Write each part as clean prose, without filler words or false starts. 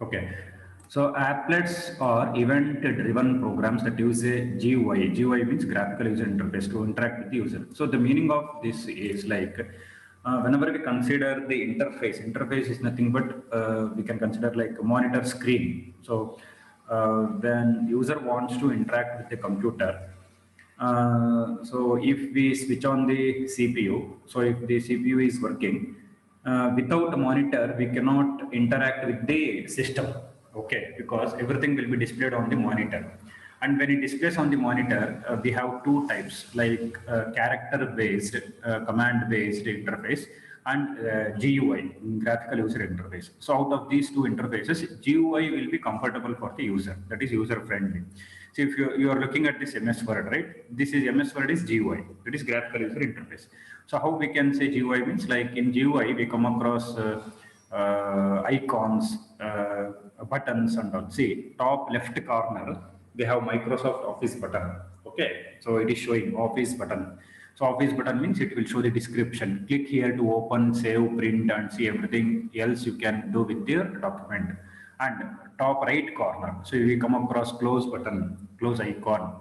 Okay. So applets are event-driven programs that use a GUI. GUI means graphical user interface to interact with the user. So the meaning of this is like whenever we consider the interface is nothing but we can consider like a monitor screen. So when user wants to interact with the computer, so if we switch on the CPU, so if the CPU is working, without a monitor, we cannot interact with the system, okay, because everything will be displayed on the monitor. And when it displays on the monitor, we have two types, like character-based, command-based interface, and GUI, graphical user interface. So out of these two interfaces, GUI will be comfortable for the user, that is user-friendly. So if you are looking at this MS Word, right? This is MS Word is GUI, that is graphical user interface. So how we can say GUI means, like in GUI we come across icons, buttons and all. See, top left corner we have Microsoft Office button. Okay, so it is showing Office button. So Office button means it will show the description. Click here to open, save, print, and see everything else you can do with your document. And top right corner, so we come across close button, close icon,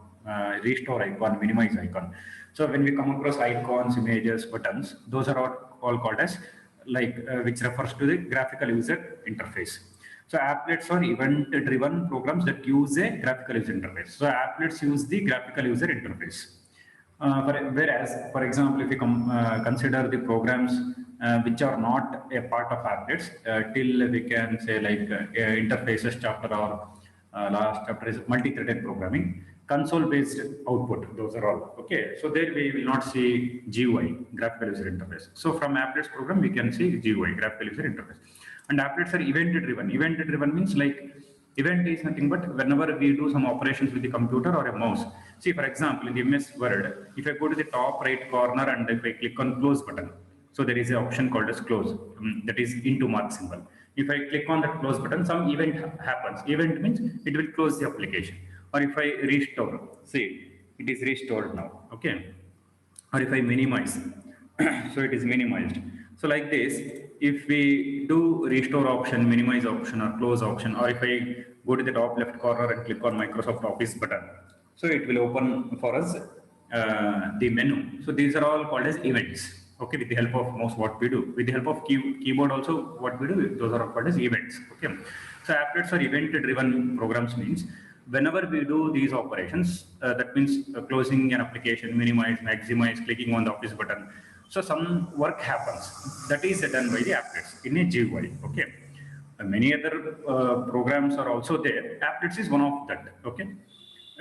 restore icon, minimize icon. So when we come across icons, images, buttons, those are all called as like which refers to the graphical user interface. So applets are event-driven programs that use a graphical user interface. So applets use the graphical user interface. Whereas, for example, if we consider the programs which are not a part of applets, till we can say like interfaces chapter or last chapter is multi-threaded programming, console-based output, those are all. Okay, so there we will not see GUI, graphical user interface. So from applets program, we can see GUI, graphical user interface. And applets are event-driven. Event-driven means like event is nothing but whenever we do some operations with the computer or a mouse. See, for example, in the MS Word, if I go to the top right corner and if I click on close button, so there is an option called as close, that is into mark symbol. If I click on that close button, some event happens. Event means it will close the application. Or if I restore, see, it is restored now, okay. Or if I minimize, so it is minimized. So like this, if we do restore option, minimize option or close option, or if I go to the top left corner and click on Microsoft Office button, so it will open for us the menu. So these are all called as events. Okay, with the help of mouse, what we do, with the help of keyboard also, what we do, those are called as events. Okay, so applets are event-driven programs means whenever we do these operations, that means closing an application, minimize, maximize, clicking on the Office button. So some work happens that is done by the applets in a GUI. Okay, many other programs are also there. Applets is one of that. Okay,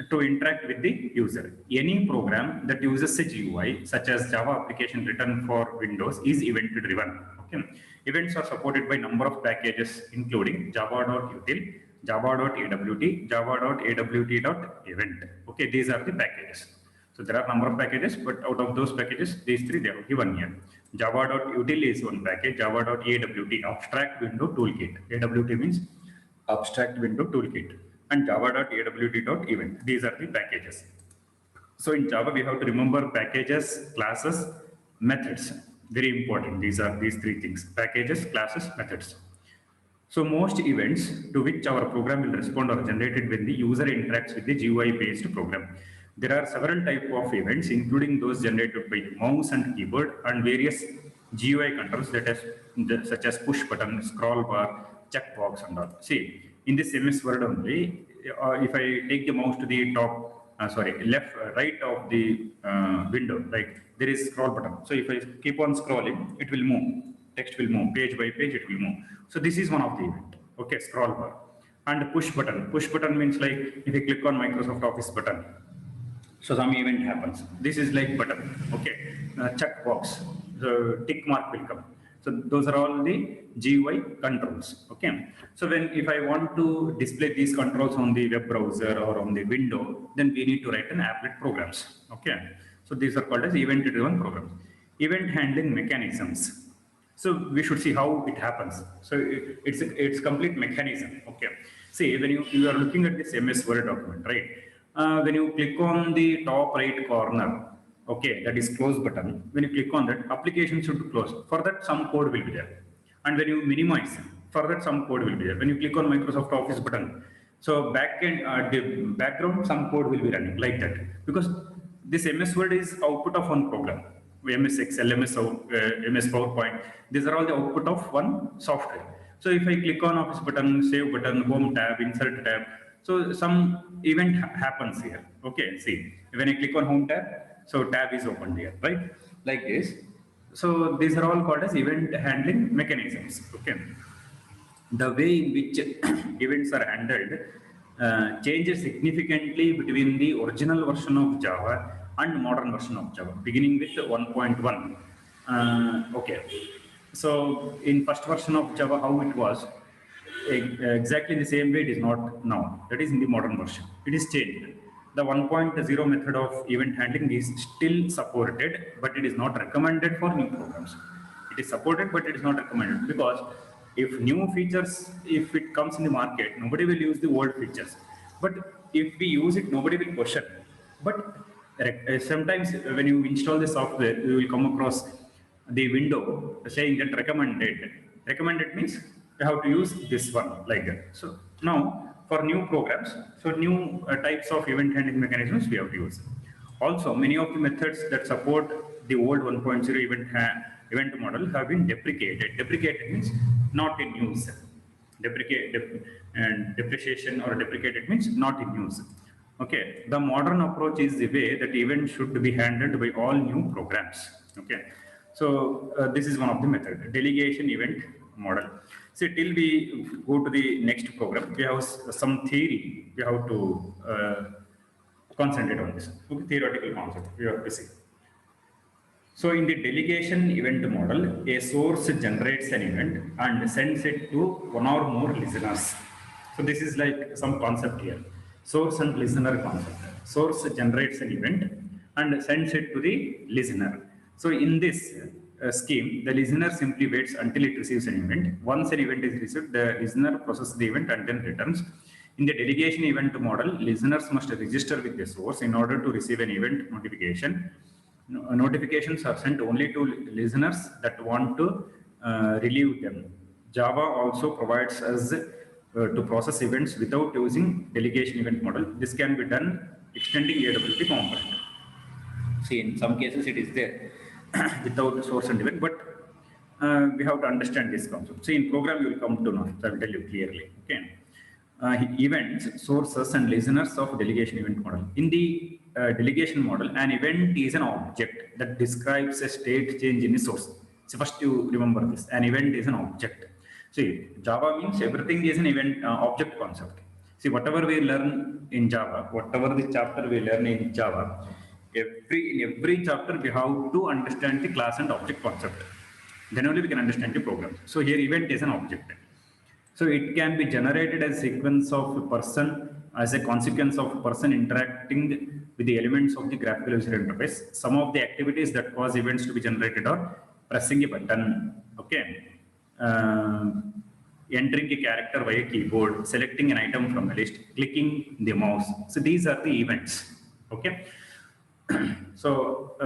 to interact with the user. Any program that uses a GUI, such as Java application written for Windows, is event-driven. Okay, events are supported by number of packages, including java.util, java.awt, java.awt.event. Okay, these are the packages. So there are number of packages, but out of those packages, these three they are given here. Java.util is one package, java.awt, abstract window toolkit. AWT means abstract window toolkit, and java.awt.event. These are the packages. So in Java, we have to remember packages, classes, methods. Very important. These are these three things: packages, classes, methods. So most events to which our program will respond are generated when the user interacts with the GUI-based program. There are several types of events, including those generated by mouse and keyboard and various GUI controls such as push button, scroll bar, checkbox and all. See, in this MS Word only, if I take the mouse to the top, right of the window, like there is scroll button. So if I keep on scrolling, it will move. Text will move, page by page it will move. So this is one of the event. Okay, scroll bar. And push button. Push button means like if you click on Microsoft Office button, so some event happens. This is like button. Okay, check box. The tick mark will come. So those are all the GUI controls. Okay. So when if I want to display these controls on the web browser or on the window, then we need to write an applet programs. Okay. So these are called as event-driven programs. Event handling mechanisms. So we should see how it happens. So it's complete mechanism. Okay. See, when you are looking at this MS Word document, right? When you click on the top right corner, okay, that is close button. When you click on that, application should close. For that, some code will be there. And when you minimize, For that, some code will be there. When you click on Microsoft Office button, so the background, some code will be running like that, because this MS Word is output of one program. MS Excel, MS PowerPoint, these are all the output of one software. So if I click on Office button, Save button, Home tab, Insert tab, so some event happens here. Okay, see, when I click on Home tab, so tab is opened here, right? Like this. So these are all called as event handling mechanisms. Okay, the way in which events are handled changes significantly between the original version of Java and modern version of Java, beginning with 1.1. Okay, so in first version of Java, how it was, exactly the same way it is not now. That is in the modern version. It is changed. The 1.0 method of event handling is still supported, but it is not recommended for new programs. It is supported, but it is not recommended, because if new features, if it comes in the market, nobody will use the old features. But if we use it, nobody will question. But sometimes when you install the software, you will come across the window saying that recommended. Recommended means you have to use this one, like that. So now for new programs, so new types of event handling mechanisms we have to use. Also, many of the methods that support the old 1.0 event model have been deprecated. Deprecated means not in use. And depreciation or deprecated means not in use. Okay, the modern approach is the way that events should be handled by all new programs. Okay, so this is one of the methods, delegation event model. See, till we go to the next program, we have some theory we have to concentrate on this. Okay, theoretical concept we have to see. So in the delegation event model, a source generates an event and sends it to one or more listeners. So this is like some concept here. Source and listener concept. Source generates an event and sends it to the listener. So in this scheme, the listener simply waits until it receives an event. Once an event is received, the listener processes the event and then returns. In the delegation event model, listeners must register with the source in order to receive an event notification. Notifications are sent only to listeners that want to relieve them. Java also provides us to process events without using delegation event model. This can be done extending AWT component. See, in some cases it is there without source and event, but we have to understand this concept. See, in program you will come to know, so I will tell you clearly. Okay. Events, sources, and listeners of delegation event model. In the delegation model, an event is an object that describes a state change in a source. So first you remember this, an event is an object. See, Java means everything is an event object concept. See, whatever we learn in Java, whatever the chapter we learn in Java, in every chapter we have to understand the class and object concept. Then only we can understand the program. So here event is an object. So it can be generated as a sequence of a person, as a consequence of a person interacting with the elements of the graphical user interface. Some of the activities that cause events to be generated are pressing a button, okay, entering a character via keyboard, selecting an item from a list, clicking the mouse. So these are the events, okay. So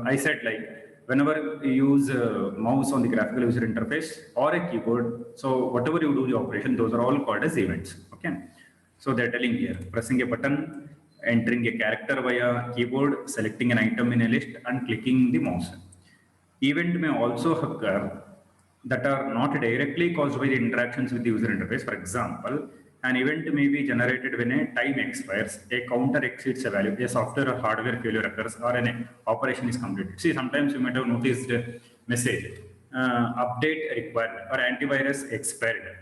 I said, like, whenever you use a mouse on the graphical user interface or a keyboard, so whatever you do the operation, those are all called as events. Okay. So they're telling here, pressing a button, entering a character via keyboard, selecting an item in a list, and clicking the mouse. Event may also occur that are not directly caused by the interactions with the user interface. For example, an event may be generated when a time expires, a counter exceeds a value, a software or hardware failure occurs, or an operation is completed. See, sometimes you might have noticed a message, update required, or antivirus expired,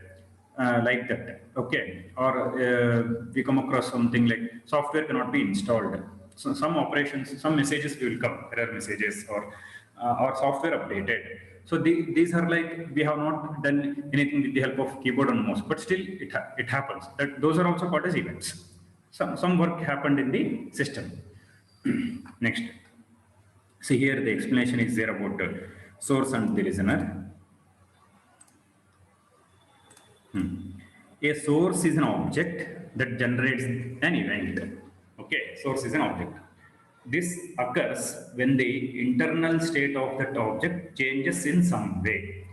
like that, okay. Or we come across something like software cannot be installed. So some operations, some messages will come, error messages, or software updated. So these are like, we have not done anything with the help of keyboard and mouse, but still it happens. That those are also called as events. Some work happened in the system. Next. See, here the explanation is there about source and the listener. A source is an object that generates an event. Okay, source is an object. This occurs when the internal state of that object changes in some way.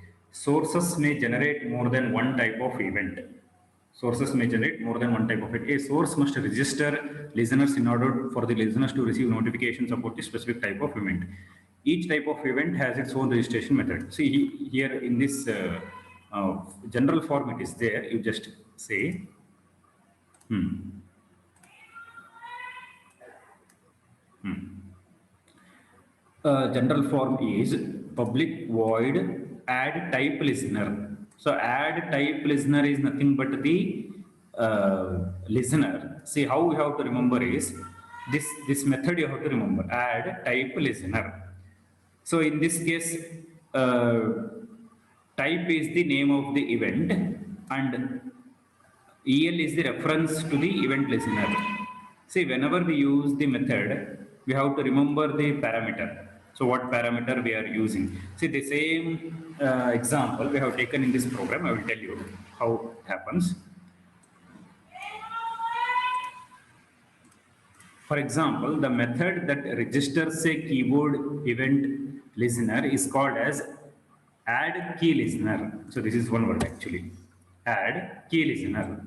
sources may generate more than one type of event. Sources may generate more than one type of event. A source must register listeners in order for the listeners to receive notifications about the specific type of event. Each type of event has its own registration method. See here in this general form it is there. You just say, general form is public void add type listener. So add type listener is nothing but the listener. See how we have to remember is this method you have to remember, add type listener. So in this case, type is the name of the event and EL is the reference to the event listener. See, whenever we use the method, we have to remember the parameter. So what parameter we are using. See, the same example we have taken in this program. I will tell you how it happens. For example, the method that registers a keyboard event listener is called as add key listener. So this is one word actually, add key listener.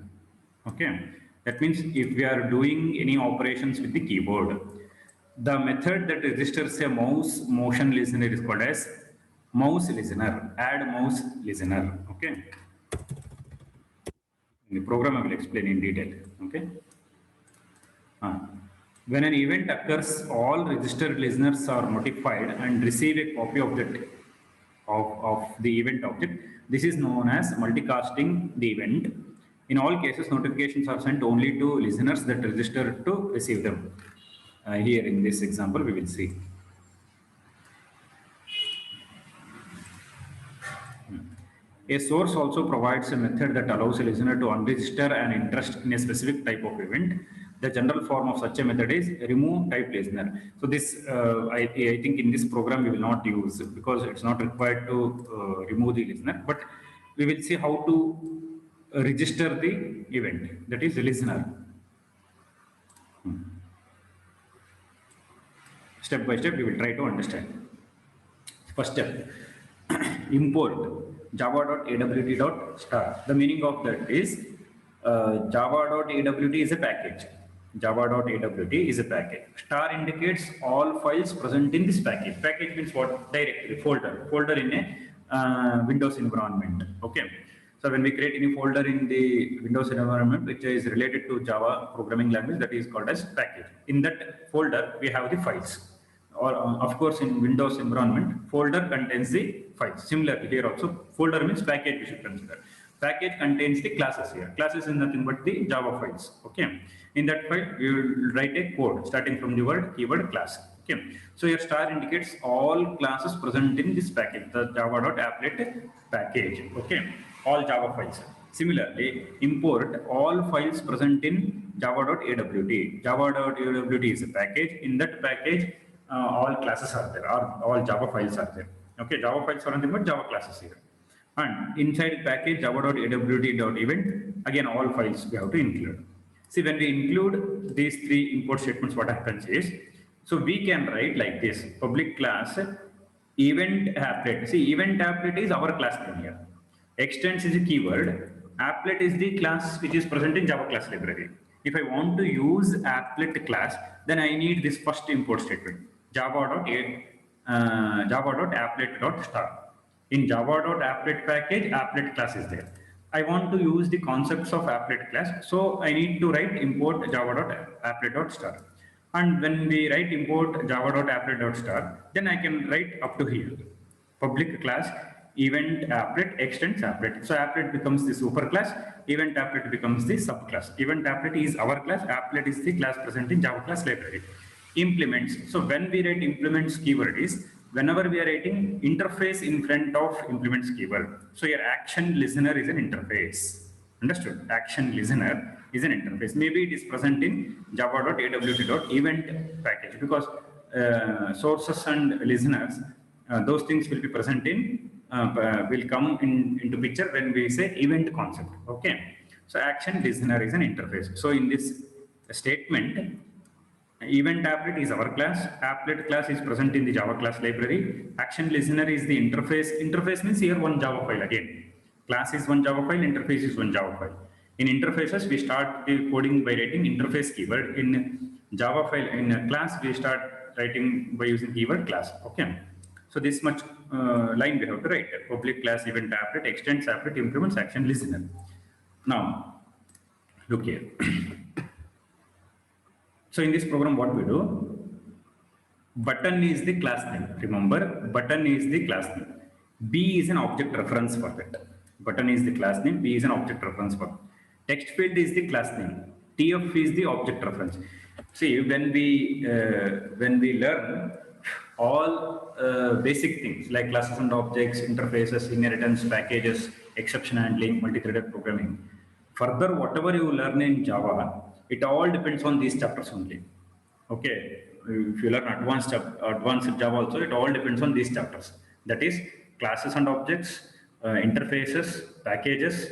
Okay, that means if we are doing any operations with the keyboard, the method that registers a mouse motion listener is called as mouse listener, add mouse listener. Okay, in the program I will explain in detail. Okay. When an event occurs, all registered listeners are notified and receive a copy of the event object. This is known as multicasting the event. In all cases, notifications are sent only to listeners that register to receive them. Here in this example, we will see. A source also provides a method that allows a listener to unregister an interest in a specific type of event. The general form of such a method is remove type listener. So this, I think in this program we will not use because it's not required to remove the listener, but we will see how to register the event, that is the listener. Step by step we will try to understand. First step, import java.awt.star. The meaning of that is java.awt is a package. Java.awt is a package. Star indicates all files present in this package. Package means what? Directory, folder in a Windows environment. Okay. So when we create any folder in the Windows environment which is related to Java programming language, that is called as package. In that folder we have the files. Or of course in Windows environment, folder contains the files. Similarly here also, folder means package we should consider. Package contains the classes here. Classes is nothing but the Java files. Okay. In that file, we will write a code starting from the word keyword class. Okay. So your star indicates all classes present in this package, the java.applet package. Okay. All Java files. Similarly, import all files present in java.awt. Java.awt is a package. In that package, all classes are there, or all Java files are there. Okay, Java files are nothing but Java classes here. And inside package java.awt.event, again all files we have to include. See, when we include these three import statements, what happens is, so we can write like this: public class event applet. See, event applet is our class name here. Extends is a keyword. Applet is the class which is present in Java class library. If I want to use applet class, then I need this first import statement, java.applet.star. In java.applet package, applet class is there. I want to use the concepts of applet class, so I need to write import java.applet.star. And when we write import java.applet.star, then I can write up to here. Public class event applet extends applet. So applet becomes the superclass, event applet becomes the subclass. Event applet is our class, applet is the class present in Java class library. Implements. So when we write implements keyword is whenever we are writing interface in front of implements keyword. So your action listener is an interface. Understood? Action listener is an interface. Maybe it is present in java.awt.event package because sources and listeners, those things will be present in, will come into picture when we say event concept. Okay. So action listener is an interface. So in this statement, Event applet is our class. Applet class is present in the Java class library. Action listener is the interface. Interface means here one Java file again. Class is one Java file, interface is one Java file. In interfaces, we start the coding by writing interface keyword. In Java file, in a class, we start writing by using keyword class. Okay. So this much line we have to write. Public class event applet, extends applet, implements action listener. Now, look here. So in this program, what we do? Button is the class name. Remember, button is the class name. B is an object reference for that. Button is the class name. B is an object reference for that. Text field is the class name. TF is the object reference. See, when we learn all basic things like classes and objects, interfaces, inheritance, packages, exception handling, multi-threaded programming. Further, whatever you learn in Java, it all depends on these chapters only. Okay, if you learn advanced Java also, it all depends on these chapters. That is classes and objects, interfaces, packages,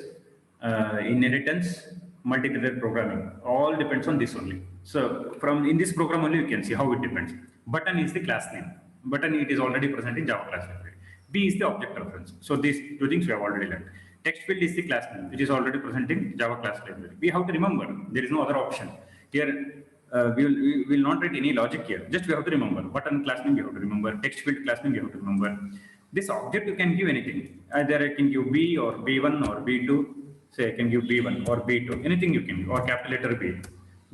inheritance, multi-threaded programming. All depends on this only. So from in this program only you can see how it depends. Button is the class name. Button, it is already present in Java class library. B is the object reference. So these two things we have already learned. Text field is the class name, which is already present in Java class library. We have to remember, there is no other option. Here, we will not write any logic here. Just we have to remember. Button class name we have to remember. Text field class name we have to remember. This object you can give anything. Either I can give B or B1 or B2. Say I can give B1 or B2. Anything you can give, or capital letter B.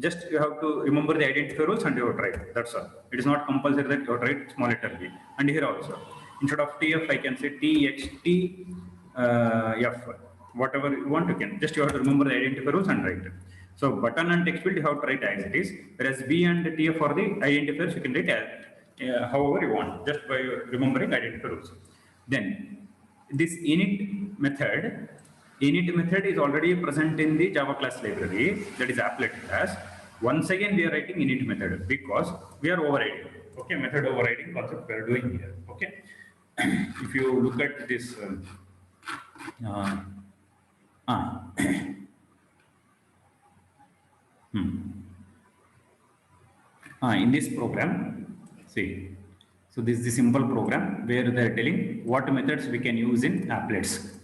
Just you have to remember the identifier rules and you have to write. That's all. It is not compulsory that you have to write small letter B. And here also, instead of TF, I can say TXT F. Whatever you want, you can. Just you have to remember the identifier rules and write it. So button and text field you have to write as it is. Whereas B and TF for the identifiers you can write as however you want, just by remembering identifier rules. Then this init method is already present in the Java class library, that is applet class. Once again we are writing init method because we are overriding. Okay, method overriding concept we are doing here. Okay, if you look at this in this program, see, so this is the simple program where they are telling what methods we can use in applets.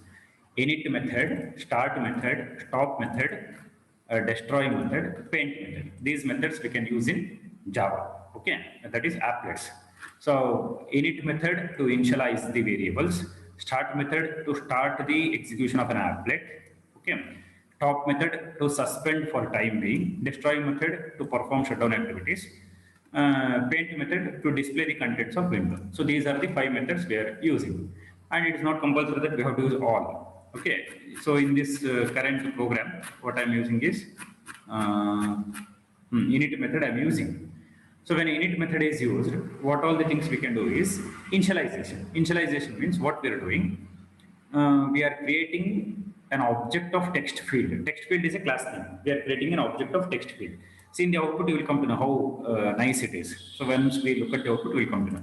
Init method, start method, stop method, destroy method, paint method. These methods we can use in Java. Okay, that is applets. So init method to initialize the variables, start method to start the execution of an applet. Okay, stop method to suspend for time being, destroy method to perform shutdown activities, paint method to display the contents of window. So these are the 5 methods we are using, and it is not compulsory that we have to use all. Okay, so in this current program, what I am using is init method I am using. So when init method is used, what all the things we can do is initialization. Initialization means what we are doing. We are creating an object of text field. Text field is a class name. We are creating an object of text field. See, in the output, you will come to know how nice it is. So once we look at the output, we will come to know.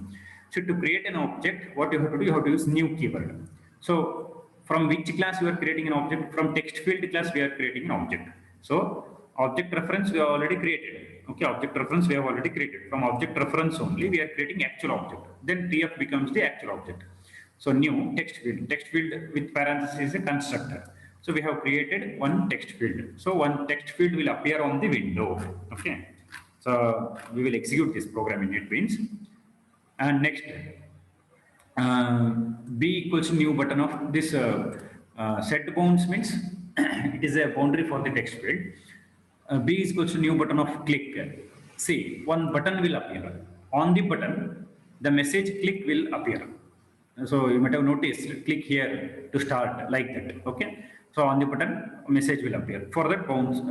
So to create an object, what you have to do, you have to use new keyword. So from which class you are creating an object? From text field class, we are creating an object. So object reference we have already created. Okay, object reference we have already created. From object reference only, we are creating actual object. Then TF becomes the actual object. So new text field with parenthesis is a constructor. So we have created one text field. So one text field will appear on the window. Okay. So we will execute this program in NetBeans. And next, B equals new button of this set bounds means it is a boundary for the text field. B is equals to new button of click. See, one button will appear. On the button, the message click will appear. So you might have noticed, click here to start like that. Okay. So on the button, a message will appear. For that bounds,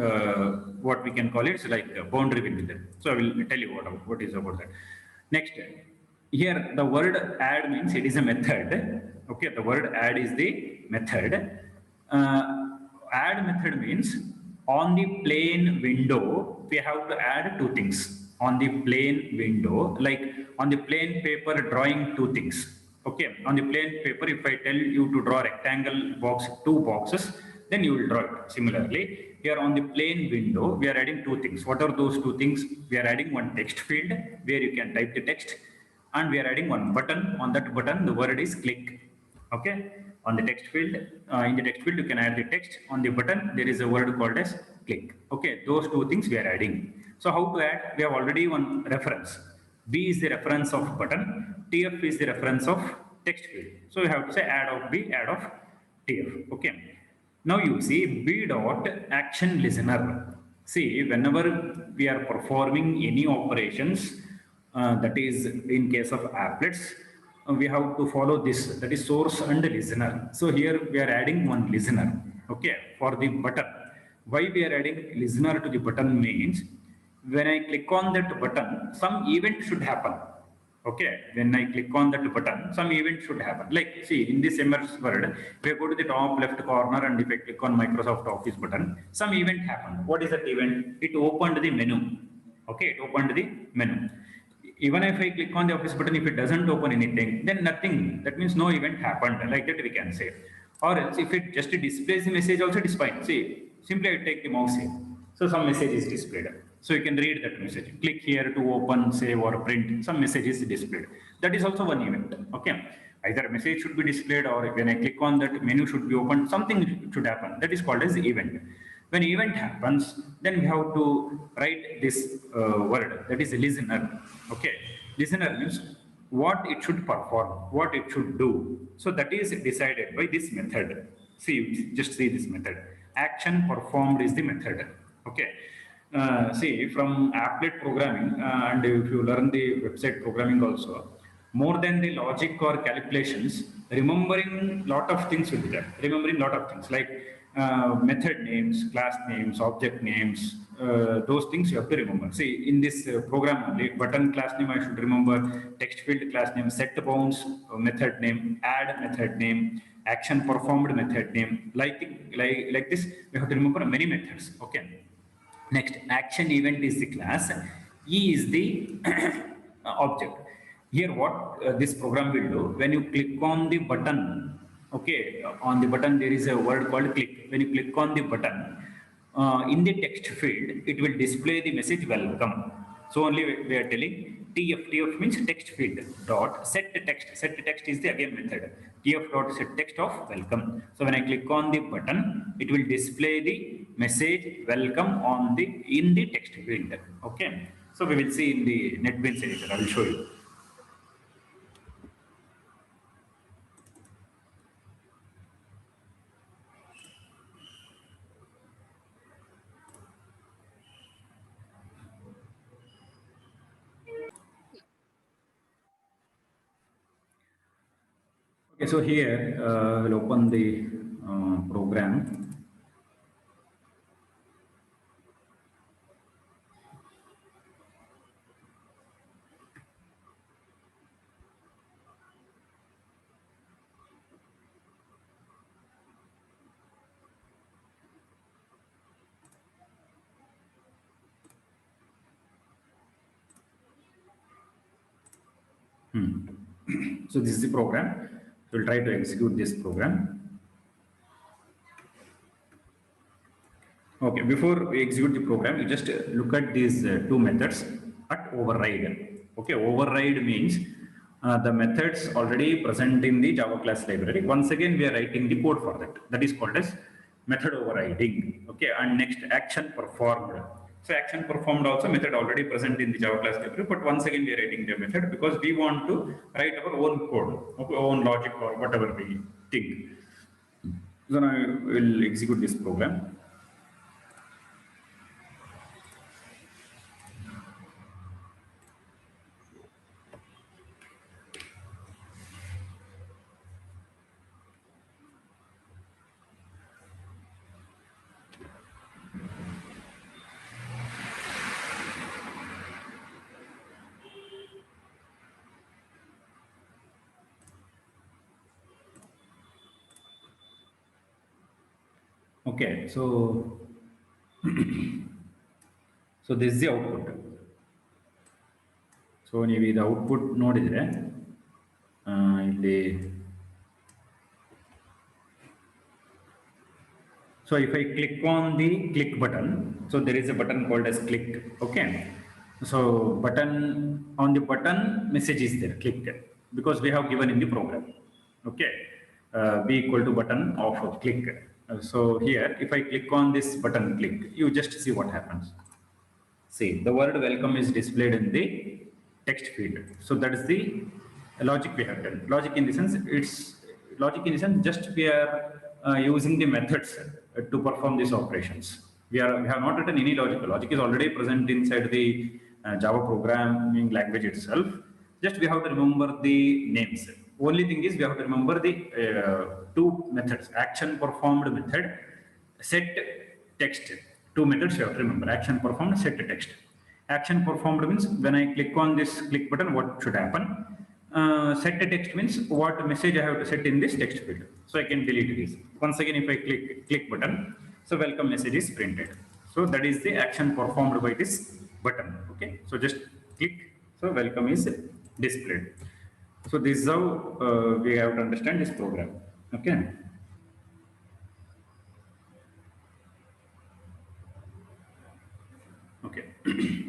what we can call it is like a boundary will be there. So I will tell you what is about that. Next, here the word add means it is a method. Okay, the word add is the method. Add method means on the plain window, we have to add 2 things. On the plain window, like on the plain paper drawing 2 things. Okay, on the plain paper, if I tell you to draw a rectangle box, 2 boxes, then you will draw it. Similarly, here on the plain window, we are adding two things. What are those two things? We are adding one text field where you can type the text, and we are adding one button. On that button, the word is click. Okay. On the text field, in the text field, you can add the text. On the button, there is a word called as click. Okay. Those two things we are adding. So how to add? We have already one reference. B is the reference of button. TF is the reference of text field. So you have to say add of B, add of TF. Okay. Now you see B dot action listener. See, whenever we are performing any operations, that is in case of applets, we have to follow this, that is source and listener. So here we are adding one listener, okay, for the button. Why we are adding listener to the button means when I click on that button, some event should happen. Okay, when I click on that button, some event should happen. Like, see, in this MS Word, if I go to the top left corner and if I click on Microsoft Office button, some event happened. What is that event? It opened the menu. Okay, it opened the menu. Even if I click on the Office button, if it doesn't open anything, then nothing. That means no event happened. Like that we can say. Or else, if it just displays the message, also it is fine. See, simply I take the mouse here. So some message is displayed. So you can read that message. Click here to open, save, or print. Some message is displayed. That is also one event. Okay. Either a message should be displayed, or when I click on that, menu should be opened. Something should happen. That is called as event. When event happens, then we have to write this word. That is a listener. Okay. Listener means what it should perform, what it should do. So that is decided by this method. See, just see this method. Action performed is the method. Okay. See, from applet programming, and if you learn the website programming also, more than the logic or calculations, remembering lot of things will be there. Remembering lot of things like method names, class names, object names, those things you have to remember. See, in this program only, button class name I should remember, text field class name, set bounds method name, add method name, action performed method name, like this, we have to remember many methods. Okay. Next, action event is the class, E is the object. Here, what this program will do, when you click on the button, okay, on the button there is a word called click. When you click on the button, in the text field, it will display the message welcome. So only we are telling TF means text field dot set text. Set text is the again method. TF dot set text of welcome. So when I click on the button, it will display the message welcome on the in the text field. Okay. So we will see in the NetBeans editor. I will show you. Okay, so here we'll open the program. So this is the program. We'll try to execute this program. Okay, before we execute the program, you just look at these two methods at override. Okay, override means the methods already present in the Java class library. Once again, we are writing the code for that. That is called as method overriding. Okay, and next, action performed. So action performed also method already present in the Java class library, but once again we are writing the method because we want to write our own code, okay, own logic or whatever we think. So now we will execute this program. Okay, so so this is the output. So ನೀವು ಇದು output ನೋಡಿದರೆ ಇಲ್ಲಿ So if I click on the click button, so there is a button called as click. Okay. So button, on the button message is there, click, because we have given in the program. Okay. B equal to button of click. So here, if I click on this button click, you just see what happens. See, the word welcome is displayed in the text field. So that is the logic we have done. Logic in the sense, it's logic in the sense just we are using the methods to perform these operations. We have not written any logic. Logic is already present inside the Java programming language itself. Just we have to remember the names. Only thing is we have to remember the two methods: action performed method, set text. Two methods you have to remember: action performed, set text. Action performed means when I click on this click button, what should happen? Set text means what message I have to set in this text field. So I can delete this. Once again, if I click button, so welcome message is printed. So that is the action performed by this button. Okay. So just click. So welcome is displayed. So this is how we have to understand this program. Okay. Okay.